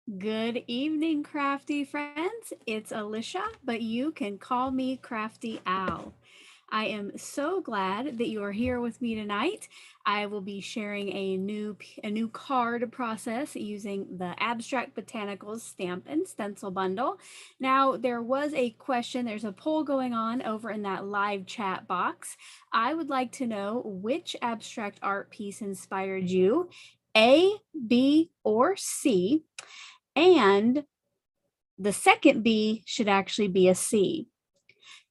Good evening, crafty friends. It's Alicia, but you can call me Crafty Al. I am so glad that you are here with me tonight. I will be sharing a new card process using the Abstract Botanicals stamp and stencil bundle. Now, there was a question, there's a poll going on over in that live chat box. I would like to know which abstract art piece inspired you, A, B, or C? And the second B should actually be a C.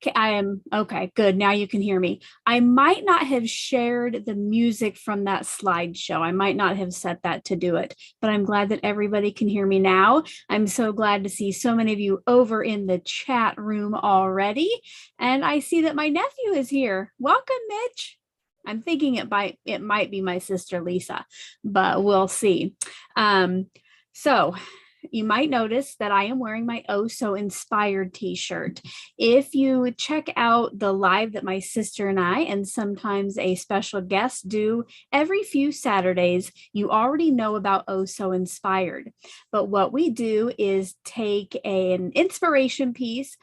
Okay, good. Now you can hear me. I might not have shared the music from that slideshow. I might not have set that to do it, but I'm glad that everybody can hear me now. I'm so glad to see so many of you over in the chat room already. And I see that my nephew is here. Welcome, Mitch. I'm thinking it might be my sister Lisa, but we'll see. So you might notice that I am wearing my Oh So Inspired t-shirt. If you check out the live that my sister and I, and sometimes a special guest, do every few Saturdays, you already know about Oh So Inspired. But what we do is take an inspiration piece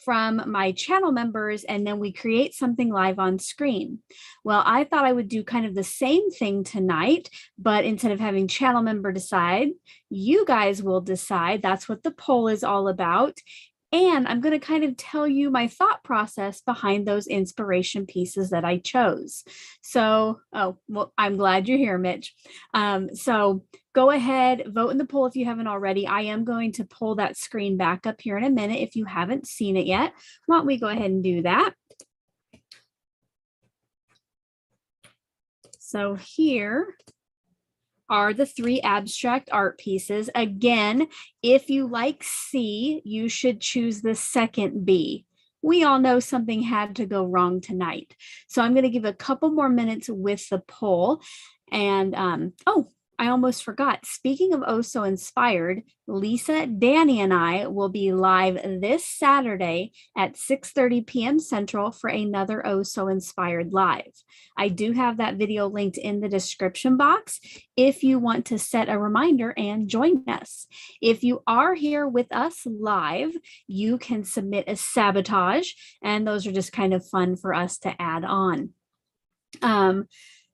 from my channel members, and then we create something live on screen. Well, I thought I would do kind of the same thing tonight, but instead of having channel member decide, you guys will decide. That's what the poll is all about. And I'm going to kind of tell you my thought process behind those inspiration pieces that I chose. So, well, I'm glad you're here, Mitch. So go ahead, vote in the poll if you haven't already. I am going to pull that screen back up here in a minute if you haven't seen it yet. Why don't we go ahead and do that? So here are the three abstract art pieces. Again, if you like C, you should choose the second B. We all know something had to go wrong tonight. So I'm going to give a couple more minutes with the poll. And I almost forgot. Speaking of Oh So Inspired, Lisa, Danny, and I will be live this Saturday at 6:30 p.m. Central for another Oh So Inspired live. I do have that video linked in the description box if you want to set a reminder and join us. If you are here with us live, you can submit a sabotage, and those are just kind of fun for us to add on.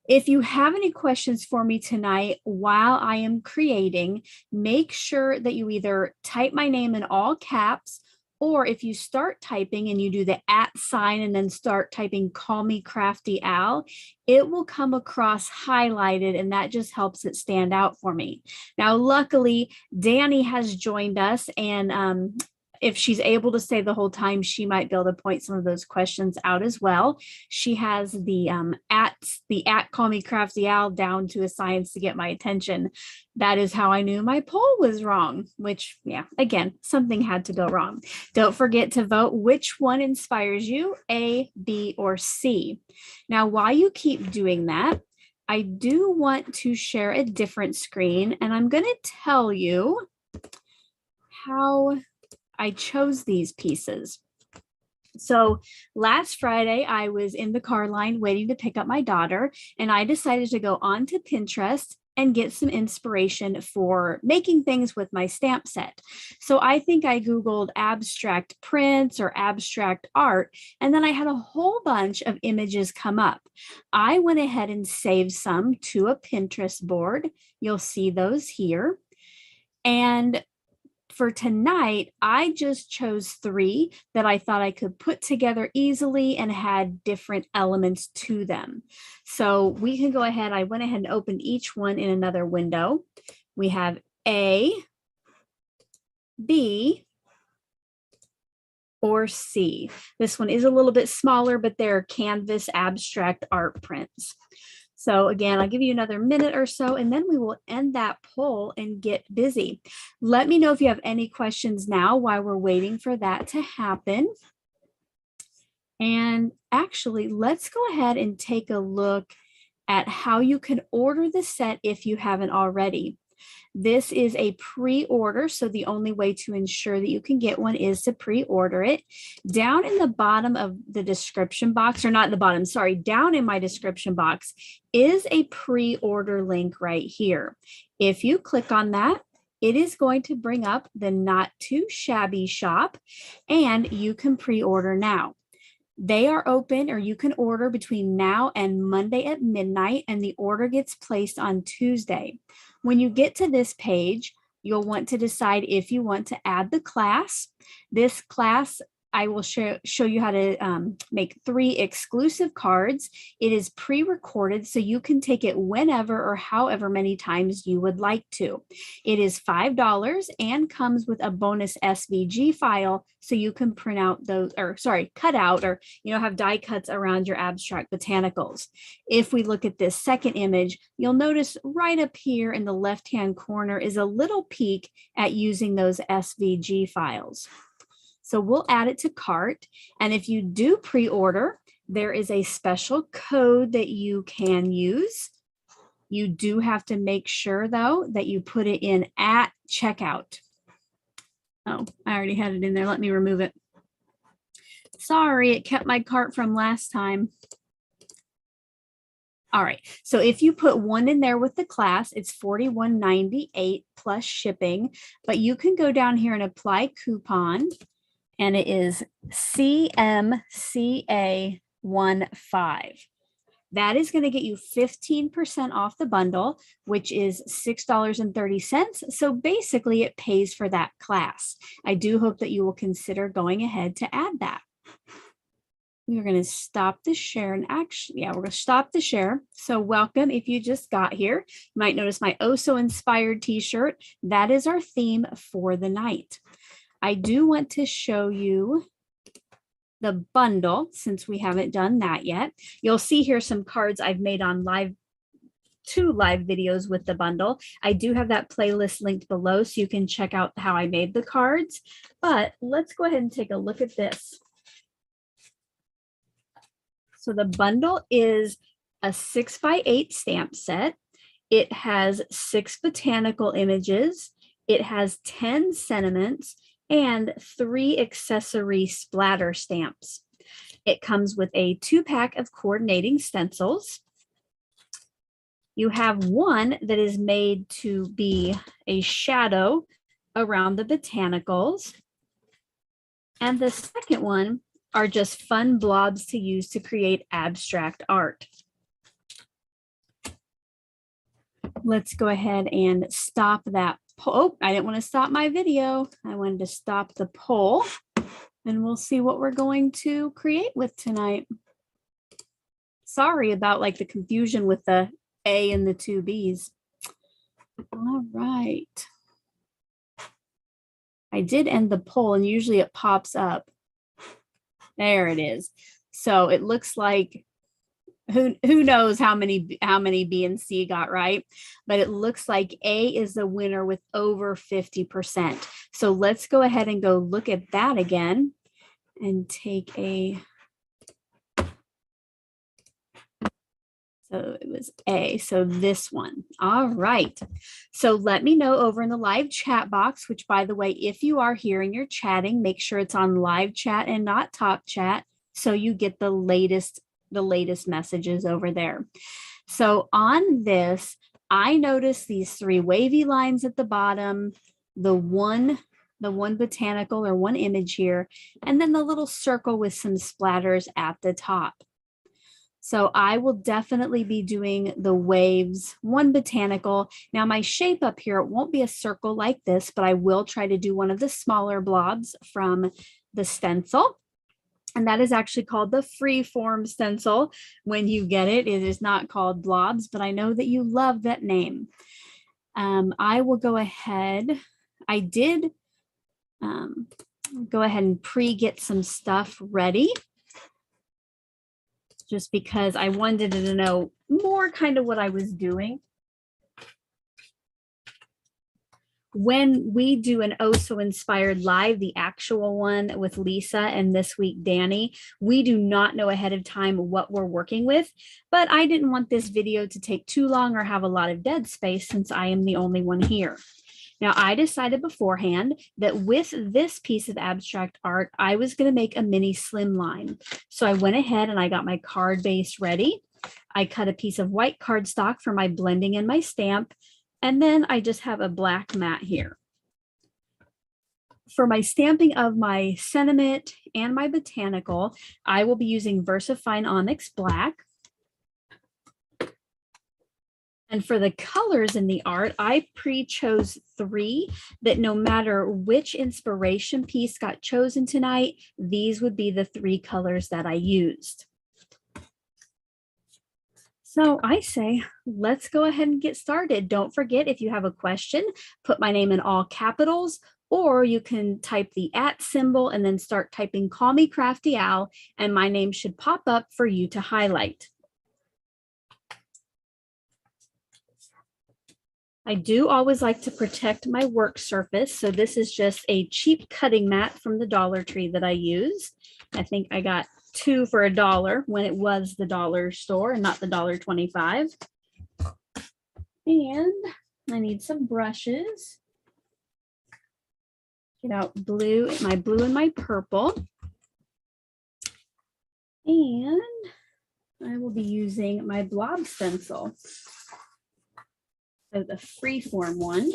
If you have any questions for me tonight while I am creating, make sure that you either type my name in all caps, or if you start typing and you do the @ sign and then start typing call me Crafty Al, it will come across highlighted, and that just helps it stand out for me. Now, luckily, Danny has joined us, and if she's able to stay the whole time, she might be able to point some of those questions out as well. She has the at call me Crafty Al down to a science to get my attention. That is how I knew my poll was wrong, which, yeah, again, something had to go wrong. Don't forget to vote which one inspires you, A, B, or C. Now, while you keep doing that, I do want to share a different screen, and I'm going to tell you how I chose these pieces. So last Friday, I was in the car line waiting to pick up my daughter, and I decided to go onto Pinterest and get some inspiration for making things with my stamp set. So I think I Googled abstract prints or abstract art, and then I had a whole bunch of images come up. I went ahead and saved some to a Pinterest board. You'll see those here. And for tonight, I just chose 3 that I thought I could put together easily and had different elements to them. So we can go ahead. I went ahead and opened each one in another window. We have A, B, or C. This one is a little bit smaller, but they're canvas abstract art prints. So again, I'll give you another minute or so, and then we will end that poll and get busy. Let me know if you have any questions now while we're waiting for that to happen. And actually, let's go ahead and take a look at how you can order the set if you haven't already. This is a pre-order, so the only way to ensure that you can get one is to pre-order it. Down in the bottom of the description box, or not the bottom, sorry, down in my description box is a pre-order link right here. If you click on that, it is going to bring up the Not Too Shabby shop, and you can pre-order now. They are open, or you can order between now and Monday at midnight, and the order gets placed on Tuesday. When you get to this page, you'll want to decide if you want to add the class. This class, I will show you how to make 3 exclusive cards. It is pre-recorded, so you can take it whenever or however many times you would like to. It is $5 and comes with a bonus SVG file, so you can print out those, or sorry, cut out, or have die cuts around your abstract botanicals. If we look at this second image, you'll notice right up here in the left-hand corner is a little peek at using those SVG files. So we'll add it to cart. And if you do pre-order, there is a special code that you can use. You do have to make sure, though, that you put it in at checkout. Oh, I already had it in there. Let me remove it. Sorry, it kept my cart from last time. All right, so if you put 1 in there with the class, it's $41.98 plus shipping, but you can go down here and apply coupon, and it is CMCA15. That is going to get you 15% off the bundle, which is $6.30. So basically it pays for that class. I do hope that you will consider going ahead to add that. We're going to stop the share, and actually, we're going to stop the share. So welcome if you just got here. You might notice my Oh So Inspired t-shirt. That is our theme for the night. I do want to show you the bundle since we haven't done that yet. You'll see here some cards I've made on two live videos with the bundle. I do have that playlist linked below so you can check out how I made the cards, but let's go ahead and take a look at this. So the bundle is a 6x8 stamp set. It has 6 botanical images. It has 10 sentiments and 3 accessory splatter stamps. It comes with a 2-pack of coordinating stencils. You have one that is made to be a shadow around the botanicals. And the second one are just fun blobs to use to create abstract art. Let's go ahead and stop that. Oh, I didn't want to stop my video. I wanted to stop the poll, and we'll see what we're going to create with tonight. Sorry about the confusion with the A and the 2 B's. All right. I did end the poll, and usually it pops up. There it is. So it looks like who knows how many B and C got right, but it looks like A is the winner with over 50%. So let's go ahead and go look at that again and take a, so it was A, so this one. All right. So let me know over in the live chat box, which by the way, if you are here and you're chatting, make sure it's on live chat and not top chat, so you get the latest messages over there. So on this, I noticed these 3 wavy lines at the bottom, the one botanical or one image here, and then the little circle with some splatters at the top. So I will definitely be doing the waves, 1 botanical. Now my shape up here, it won't be a circle like this, but I will try to do one of the smaller blobs from the stencil. And that is actually called the free form stencil. When you get it, it is not called blobs, but I know that you love that name. I will go ahead. I did go ahead and get some stuff ready, just because I wanted to know more kind of what I was doing. When we do an Oh So Inspired live, the actual one with Lisa and this week Danny, we do not know ahead of time what we're working with, but I didn't want this video to take too long or have a lot of dead space since I am the only one here. Now, I decided beforehand that with this piece of abstract art, I was going to make a mini slimline. So I went ahead and I got my card base ready. I cut a piece of white cardstock for my blending and my stamp, And then I just have a black mat here. For my stamping of my sentiment and my botanical, I will be using VersaFine Onyx Black. And for the colors in the art, I pre-chose 3 that no matter which inspiration piece got chosen tonight, these would be the 3 colors that I used. So I say, let's go ahead and get started. Don't forget, if you have a question, put my name in all capitals, or you can type the @ symbol and then start typing "Call Me Crafty Al," and my name should pop up for you to highlight. I do always like to protect my work surface. So this is just a cheap cutting mat from the Dollar Tree that I use. I think I got 2 for $1 when it was the dollar store and not the $1.25. And I need some brushes. Get out blue and my purple. And I will be using my blob stencil. So the freeform one.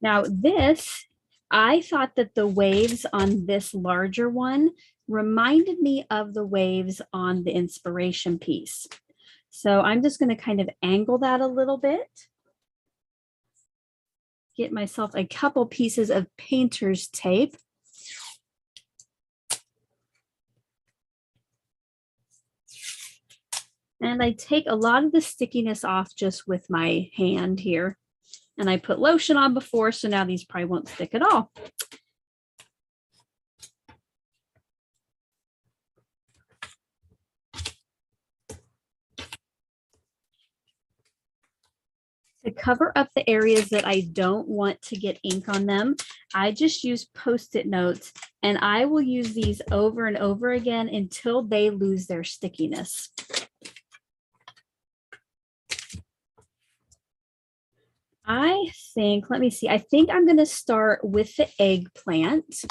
Now this, I thought that the waves on this larger one reminded me of the waves on the inspiration piece. So I'm just going to kind of angle that a little bit. Get myself a couple pieces of painter's tape. And I take a lot of the stickiness off just with my hand here. And I put lotion on before, so now these probably won't stick at all. To cover up the areas that I don't want to get ink on them, I just use Post-it notes, and I will use these over and over again until they lose their stickiness. I think, let me see, I think I'm going to start with the eggplant.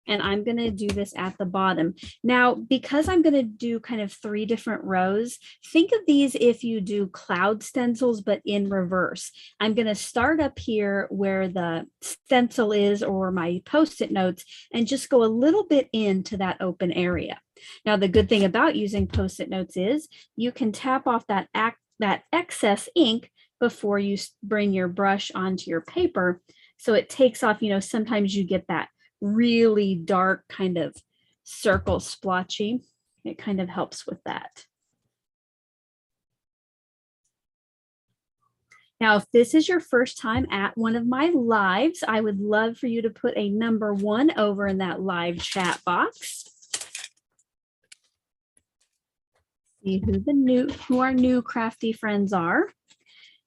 And I'm going to do this at the bottom. Now, because I'm going to do kind of 3 different rows, think of these if you do cloud stencils, but in reverse. I'm going to start up here where the stencil is, or my Post-it notes, and just go a little bit into that open area. Now, the good thing about using Post-it notes is you can tap off that excess ink before you bring your brush onto your paper. So it takes off, sometimes you get that really dark kind of circle splotchy. It kind of helps with that. Now, if this is your first time at one of my lives, I would love for you to put a number 1 over in that live chat box. See who our new crafty friends are.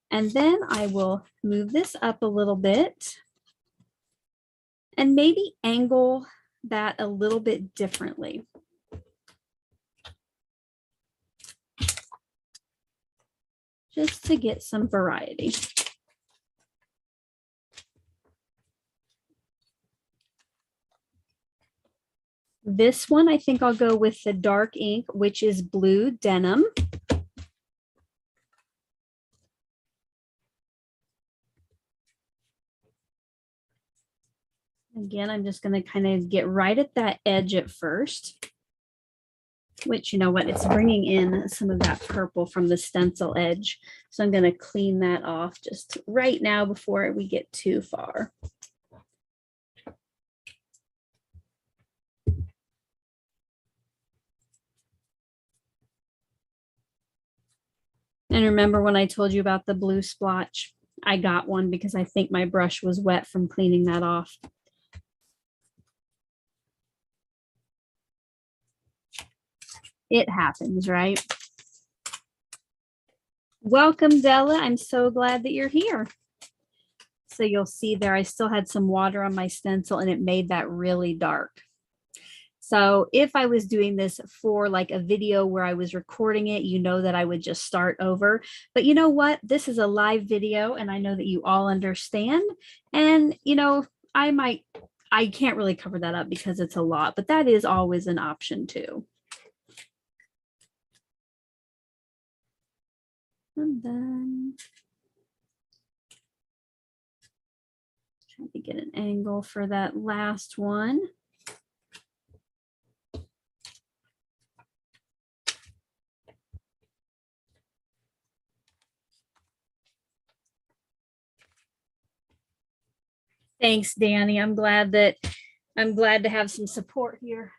And then I will move this up a little bit and maybe angle that a little bit differently. Just to get some variety. This one, I think I'll go with the dark ink, which is blue denim. Again, I'm just going to kind of get right at that edge at first, which, you know what, it's bringing in some of that purple from the stencil edge. So I'm going to clean that off just right now before we get too far. And remember when I told you about the blue splotch? I got one because I think my brush was wet from cleaning that off. It happens, right? Welcome, Della. I'm so glad that you're here. So you'll see there, I still had some water on my stencil and it made that really dark. So if I was doing this for like a video where I was recording it, you know that I would just start over. But you know what? This is a live video and I know that you all understand. And, you know, I can't really cover that up because it's a lot, but that is always an option too. And then Trying to get an angle for that last one. Thanks, Danny. I'm glad to have some support here.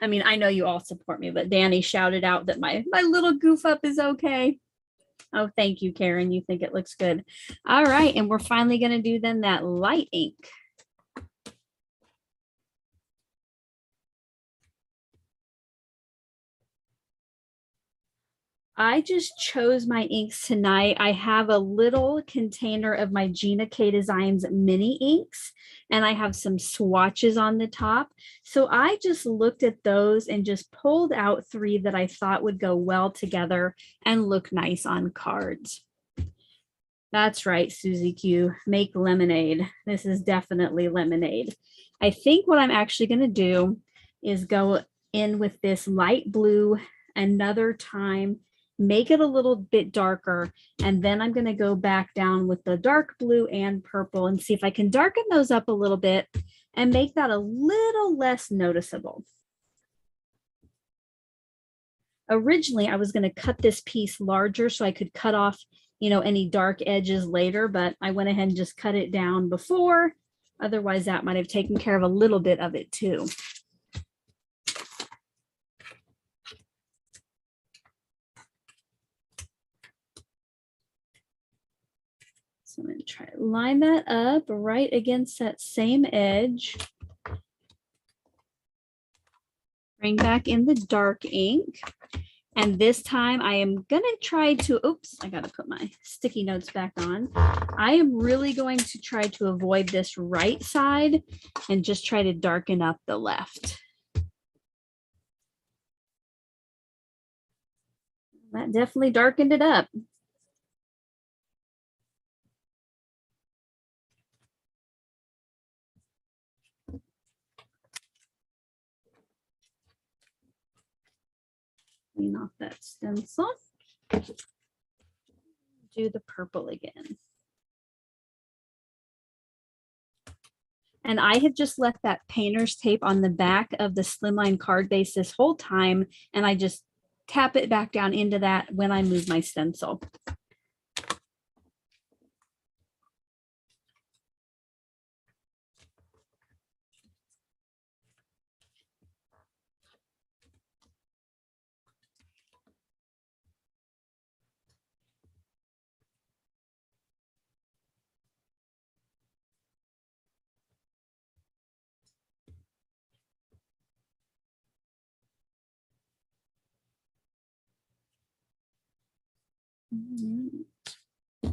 I mean, I know you all support me, but Danny shouted out that my little goof up is okay. Oh, thank you, Karen. You think it looks good. All right, and we're finally going to do then that light ink. I just chose my inks tonight. I have a little container of my Gina K Designs mini inks, and I have some swatches on the top. So I just looked at those and just pulled out 3 that I thought would go well together and look nice on cards. That's right, Susie Q. Make lemonade. This is definitely lemonade. I think what I'm actually going to do is go in with this light blue another time, make it a little bit darker, and then I'm going to go back down with the dark blue and purple and see if I can darken those up a little bit and make that a little less noticeable. Originally, I was going to cut this piece larger so I could cut off, you know, any dark edges later, but I went ahead and just cut it down before. Otherwise, that might have taken care of a little bit of it too. So I'm going to try to line that up right against that same edge. Bring back in the dark ink. And this time I am going to try to, oops, I got to put my sticky notes back on. I am really going to try to avoid this right side and just try to darken up the left. That definitely darkened it up. Clean off that stencil. Do the purple again. And I have just left that painter's tape on the back of the slimline card base this whole time, and I just tap it back down into that when I move my stencil. All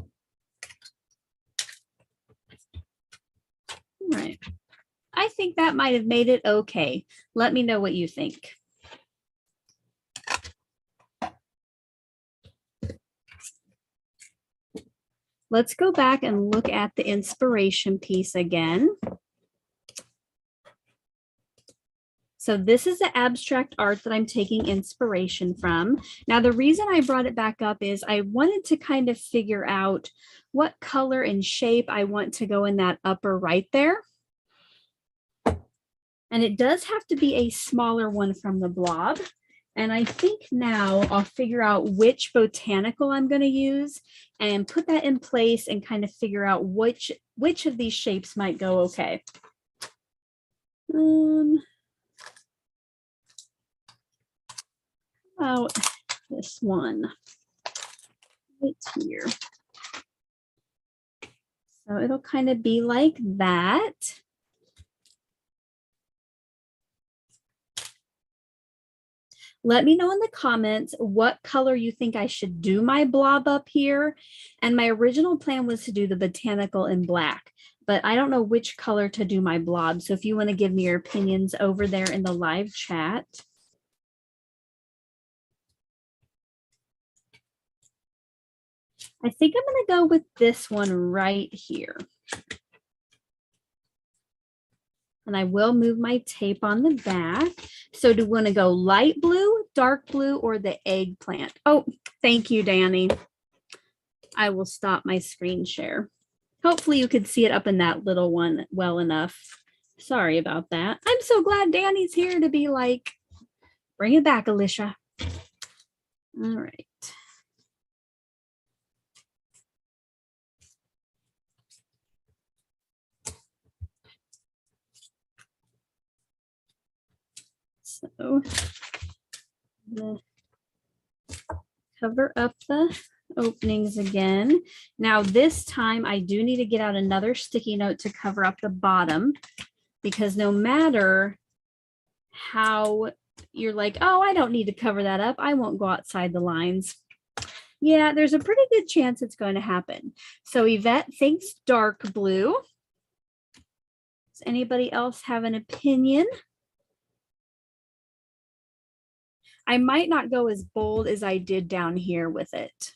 right. I think that might have made it okay. Let me know what you think. Let's go back and look at the inspiration piece again. So this is the abstract art that I'm taking inspiration from. Now, the reason I brought it back up is I wanted to kind of figure out what color and shape I want to go in that upper right there. And it does have to be a smaller one from the blob. And I think now I'll figure out which botanical I'm going to use and put that in place and kind of figure out which of these shapes might go okay. About this one right here. So it'll kind of be like that. Let me know in the comments what color you think I should do my blob up here. And my original plan was to do the botanical in black, but I don't know which color to do my blob. So if you want to give me your opinions over there in the live chat. I think I'm going to go with this one right here. And I will move my tape on the back. So do we want to go light blue, dark blue, or the eggplant? Oh, thank you, Danny. I will stop my screen share. Hopefully you could see it up in that little one well enough. Sorry about that. I'm so glad Danny's here to be like, bring it back, Alicia. All right. So I'm gonna cover up the openings again. Now this time I do need to get out another sticky note to cover up the bottom, because no matter how you're like, oh, I don't need to cover that up, I won't go outside the lines. Yeah, there's a pretty good chance it's going to happen. So Yvette thinks dark blue. Does anybody else have an opinion? I might not go as bold as I did down here with it.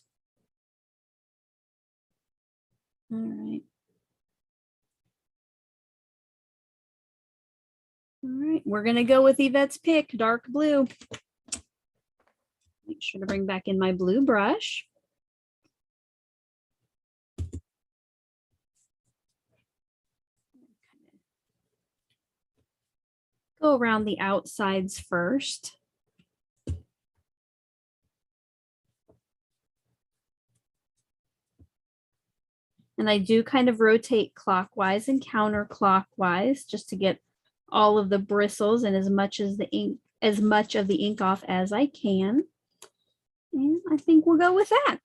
All right. All right, we're going to go with Yvette's pick, dark blue. Make sure to bring back in my blue brush. Go around the outsides first. And I do kind of rotate clockwise and counterclockwise just to get all of the bristles and as much of the ink off as I can. And I think we'll go with that.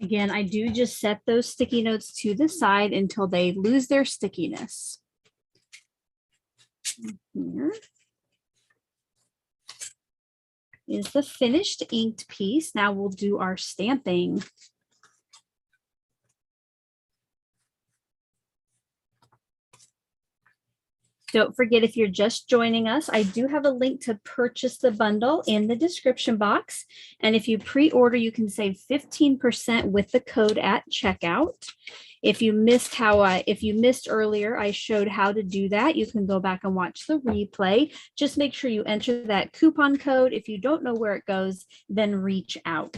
Again, I do just set those sticky notes to the side until they lose their stickiness. Here is the finished inked piece. Now we'll do our stamping. Don't forget, if you're just joining us, I do have a link to purchase the bundle in the description box. And if you pre-order, you can save 15% with the code at checkout. If you missed earlier, I showed how to do that. You can go back and watch the replay. Just make sure you enter that coupon code. If you don't know where it goes, then reach out.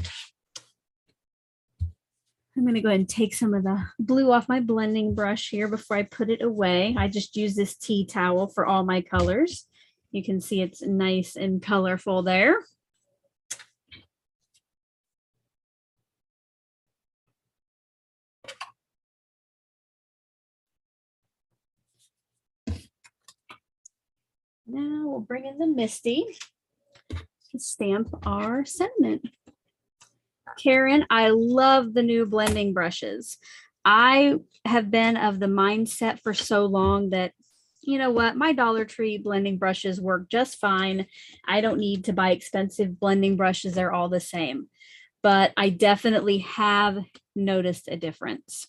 I'm going to go ahead and take some of the blue off my blending brush here before I put it away. I just use this tea towel for all my colors. You can see it's nice and colorful there. Now we'll bring in the MISTI to stamp our sentiment. Karen, I love the new blending brushes. I have been of the mindset for so long that, you know what, my Dollar Tree blending brushes work just fine. I don't need to buy expensive blending brushes. They're all the same. But I definitely have noticed a difference.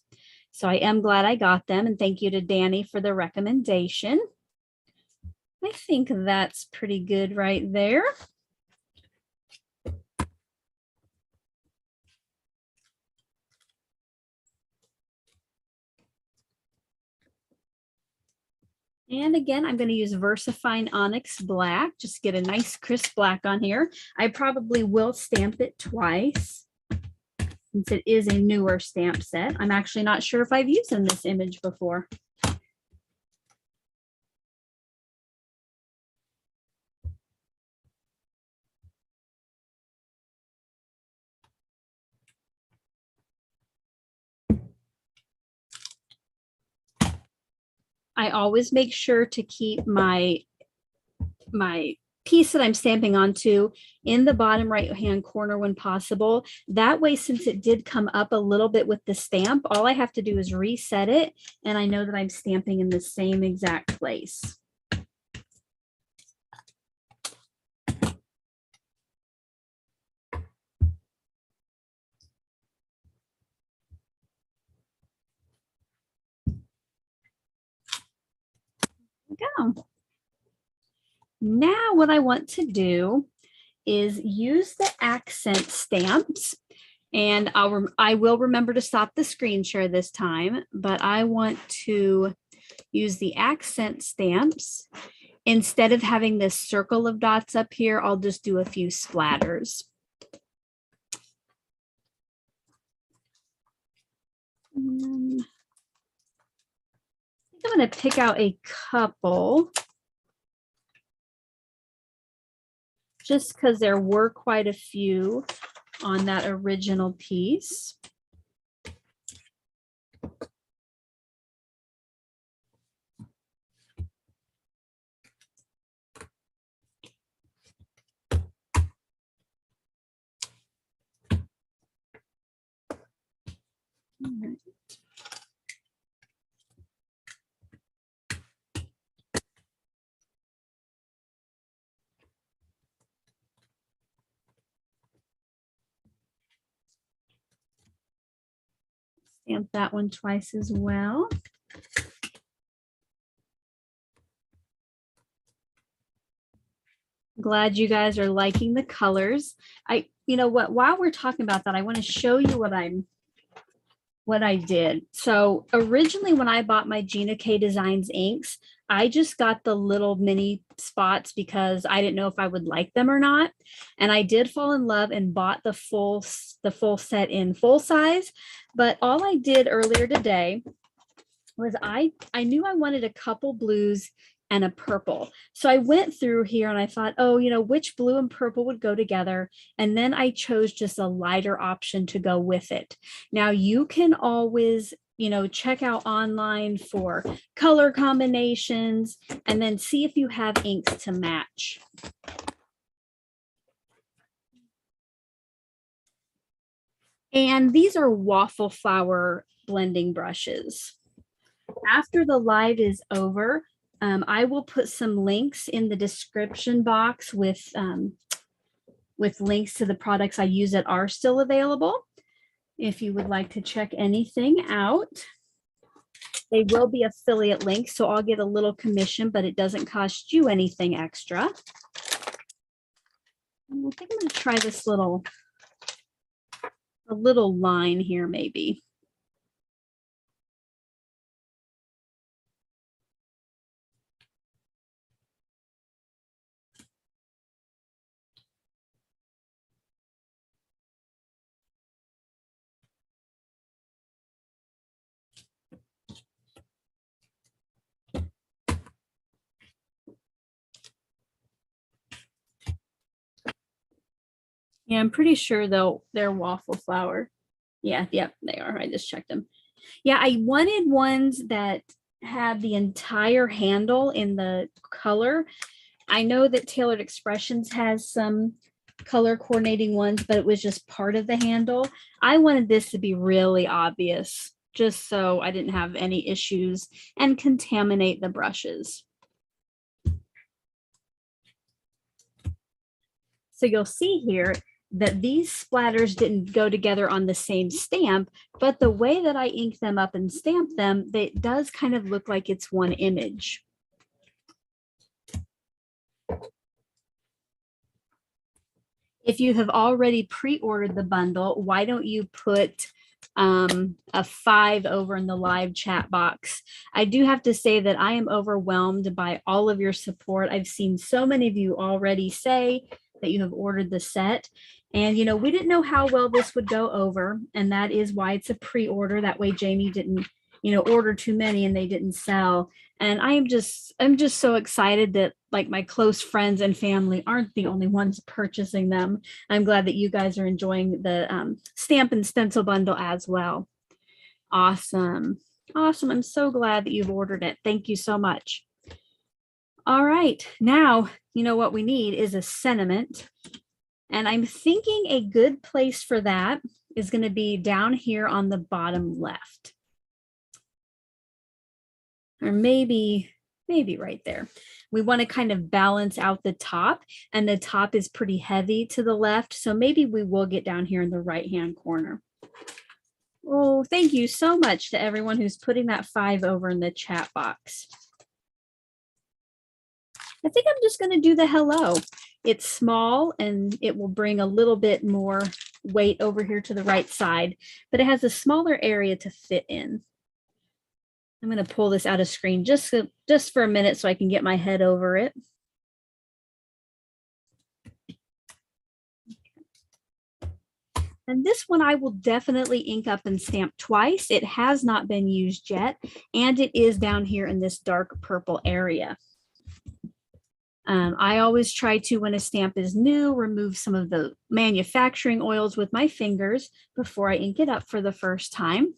So I am glad I got them. And thank you to Danny for the recommendation. I think that's pretty good right there. And again, I'm going to use VersaFine Onyx Black, just get a nice crisp black on here. I probably will stamp it twice since it is a newer stamp set. I'm actually not sure if I've used in this image before. I always make sure to keep my piece that I'm stamping onto in the bottom right hand corner when possible. That way, since it did come up a little bit with the stamp, all I have to do is reset it, and I know that I'm stamping in the same exact place. Go. Now what I want to do is use the accent stamps, and I will remember to stop the screen share this time, but I want to use the accent stamps instead of having this circle of dots up here, I'll just do a few splatters. I'm going to pick out a couple just because there were quite a few on that original piece. All right. Stamp that one twice as well. Glad you guys are liking the colors. You know what, while we're talking about that, I want to show you what I did. So originally when I bought my Gina K Designs inks, I just got the little mini spots because I didn't know if I would like them or not. And I did fall in love and bought the full set in full size. But all I did earlier today was I knew I wanted a couple blues and a purple. So I went through here and I thought, oh, you know, which blue and purple would go together. And then I chose just a lighter option to go with it. Now you can always, you know, check out online for color combinations and then see if you have inks to match. And these are Waffleflower blending brushes. After the live is over, I will put some links in the description box with links to the products I use that are still available. If you would like to check anything out, they will be affiliate links, so I'll get a little commission, but it doesn't cost you anything extra. I think I'm going to try this little line here, maybe. Yeah, I'm pretty sure though they're Waffleflower. Yeah, yep, they are. I just checked them. Yeah, I wanted ones that had the entire handle in the color. I know that Tailored Expressions has some color coordinating ones, but it was just part of the handle. I wanted this to be really obvious, just so I didn't have any issues and contaminate the brushes. So you'll see here that these splatters didn't go together on the same stamp, but the way that I ink them up and stamp them, it does kind of look like it's one image. If you have already pre-ordered the bundle, why don't you put a 5 over in the live chat box? I do have to say that I am overwhelmed by all of your support. I've seen so many of you already say that you have ordered the set. And, you know, we didn't know how well this would go over. And that is why it's a pre-order. That way Jamie didn't, you know, order too many and they didn't sell. And I'm just so excited that like my close friends and family aren't the only ones purchasing them. I'm glad that you guys are enjoying the stamp and stencil bundle as well. Awesome. Awesome. I'm so glad that you've ordered it. Thank you so much. All right. Now, you know what we need is a sentiment. And I'm thinking a good place for that is going to be down here on the bottom left. Or maybe right there. We want to kind of balance out the top, and the top is pretty heavy to the left. So maybe we will get down here in the right-hand corner. Oh, thank you so much to everyone who's putting that 5 over in the chat box. I think I'm just going to do the hello. It's small and it will bring a little bit more weight over here to the right side, but it has a smaller area to fit in. I'm going to pull this out of screen just for a minute so I can get my head over it. And this one I will definitely ink up and stamp twice. It has not been used yet, and it is down here in this dark purple area. I always try to, when a stamp is new, remove some of the manufacturing oils with my fingers before I ink it up for the first time.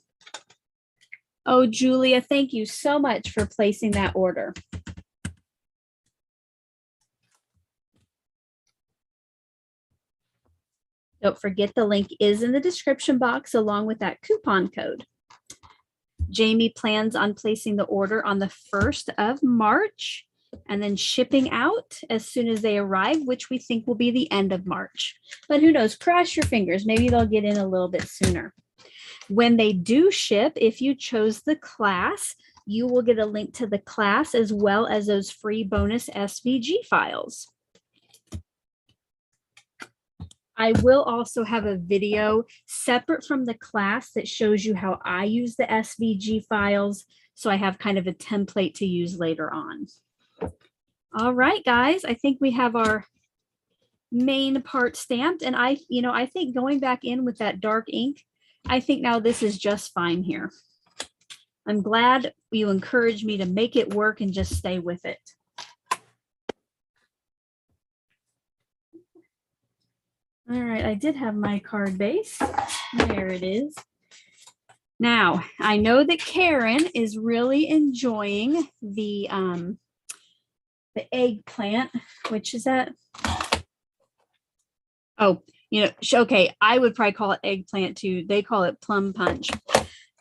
Oh, Julia, thank you so much for placing that order. Don't forget the link is in the description box along with that coupon code. Jamie plans on placing the order on the 1st of March and then shipping out as soon as they arrive, which we think will be the end of March. But who knows? Cross your fingers. Maybe they'll get in a little bit sooner. When they do ship, if you chose the class, you will get a link to the class as well as those free bonus SVG files. I will also have a video separate from the class that shows you how I use the SVG files. So I have kind of a template to use later on. All right, guys, I think we have our main part stamped. And I think going back in with that dark ink, I think now this is just fine here. I'm glad you encouraged me to make it work and just stay with it. All right, I did have my card base. There it is. Now, I know that Karen is really enjoying the eggplant, which is that? Oh, okay, I would probably call it eggplant too. They call it Plum Punch.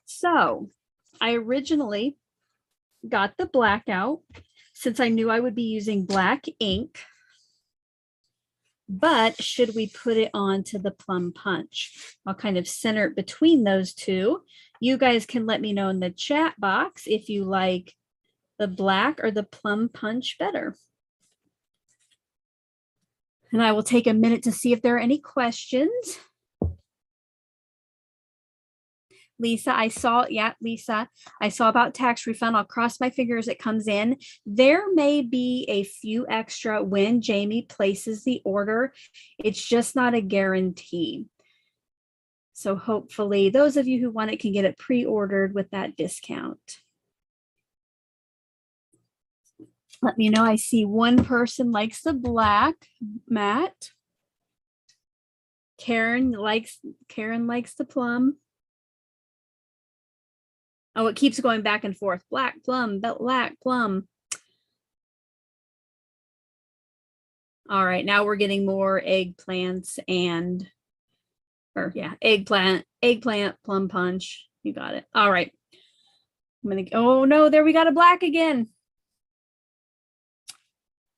So I originally got the black out since I knew I would be using black ink. But should we put it onto the Plum Punch? I'll kind of center it between those two. You guys can let me know in the chat box if you like the black or the Plum Punch better. And I will take a minute to see if there are any questions. Lisa, I saw about tax refund. I'll cross my fingers it comes in. There may be a few extra when Jamie places the order. It's just not a guarantee. So hopefully those of you who want it can get it pre-ordered with that discount. Let me know. I see one person likes the black, Matt. Karen likes the plum. Oh, it keeps going back and forth. Black plum, black plum. All right, now we're getting more eggplants eggplant, plum punch. You got it. All right. Oh no, there we got a black again.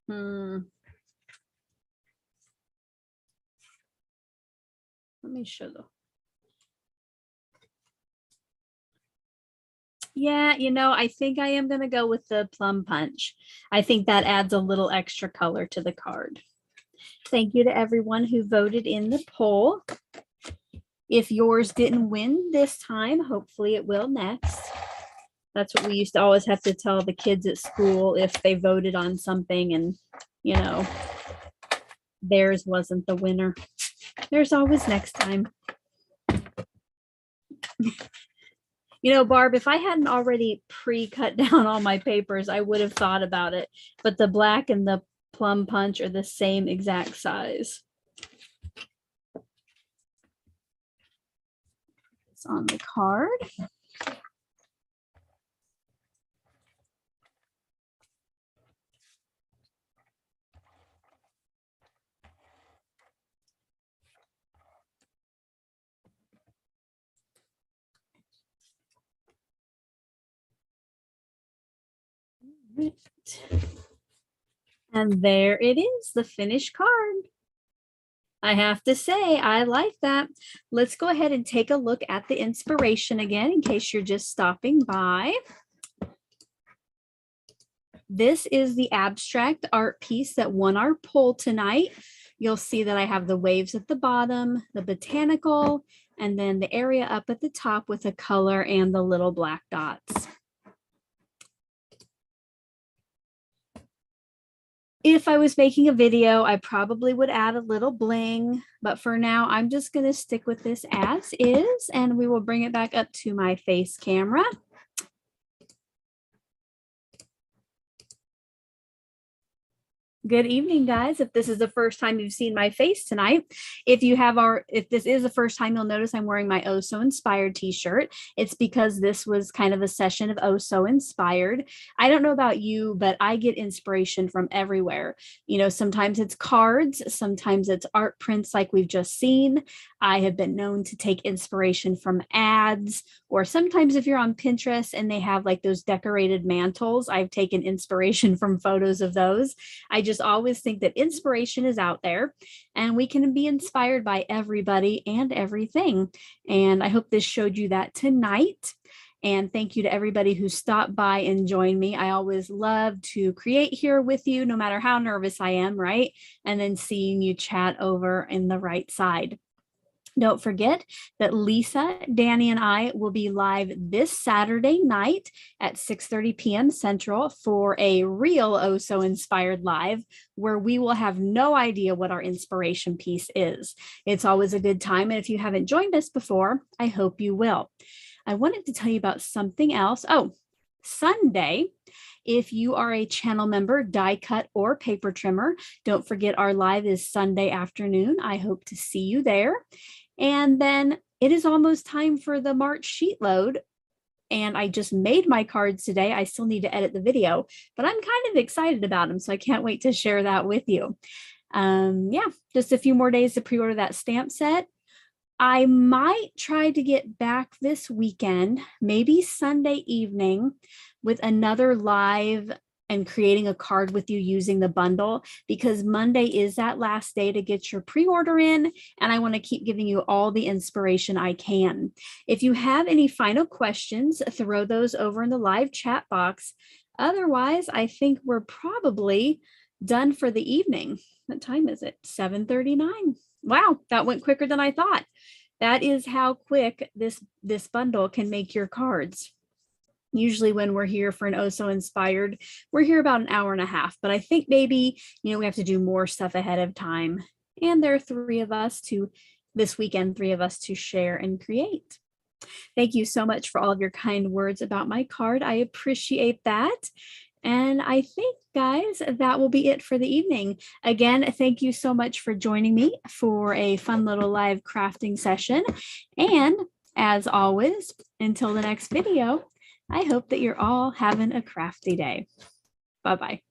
Let me show the. Yeah, I think I am going to go with the Plum Punch. I think that adds a little extra color to the card. Thank you to everyone who voted in the poll. If yours didn't win this time, hopefully it will next. That's what we used to always have to tell the kids at school if they voted on something and, theirs wasn't the winner. There's always next time. Barb, if I hadn't already pre-cut down all my papers, I would have thought about it. But the black and the Plum Punch are the same exact size. It's on the card. And there it is, the finished card. I have to say, I like that. Let's go ahead and take a look at the inspiration again in case you're just stopping by. This is the abstract art piece that won our poll tonight. You'll see that I have the waves at the bottom, the botanical, and then the area up at the top with the color and the little black dots. If I was making a video, I probably would add a little bling, but for now, I'm just going to stick with this as is, and we will bring it back up to my face camera. Good evening, guys. If this is the first time you've seen my face tonight, if this is the first time, you'll notice I'm wearing my Oh So Inspired t-shirt. It's because this was kind of a session of Oh So Inspired. I don't know about you, but I get inspiration from everywhere. You know, sometimes it's cards, sometimes it's art prints like we've just seen. I have been known to take inspiration from ads, or sometimes if you're on Pinterest and they have like those decorated mantles, I've taken inspiration from photos of those. I just always think that inspiration is out there and we can be inspired by everybody and everything. And I hope this showed you that tonight. And thank you to everybody who stopped by and joined me. I always love to create here with you, no matter how nervous I am, right? And then seeing you chat over in the right side. Don't forget that Lisa, Danny, and I will be live this Saturday night at 6:30 p.m. Central for a real Oh So Inspired Live, where we will have no idea what our inspiration piece is. It's always a good time, and if you haven't joined us before, I hope you will. I wanted to tell you about something else. Oh, Sunday, if you are a channel member, die cut, or paper trimmer, don't forget our live is Sunday afternoon. I hope to see you there. And then it is almost time for the March sheet load. And I just made my cards today. I still need to edit the video, but I'm kind of excited about them. So I can't wait to share that with you. Yeah, just a few more days to pre-order that stamp set. I might try to get back this weekend, maybe Sunday evening, with another live and creating a card with you using the bundle, because Monday is that last day to get your pre-order in, and I want to keep giving you all the inspiration I can. If you have any final questions, throw those over in the live chat box. Otherwise, I think we're probably done for the evening. What time is it? 7:39. Wow, that went quicker than I thought. That is how quick this bundle can make your cards. Usually when we're here for an Oh So Inspired, we're here about an hour and a half, but I think maybe, we have to do more stuff ahead of time. And there are this weekend, 3 of us to share and create. Thank you so much for all of your kind words about my card. I appreciate that. And I think, guys, that will be it for the evening. Again, thank you so much for joining me for a fun little live crafting session. And as always, until the next video, I hope that you're all having a crafty day. Bye-bye.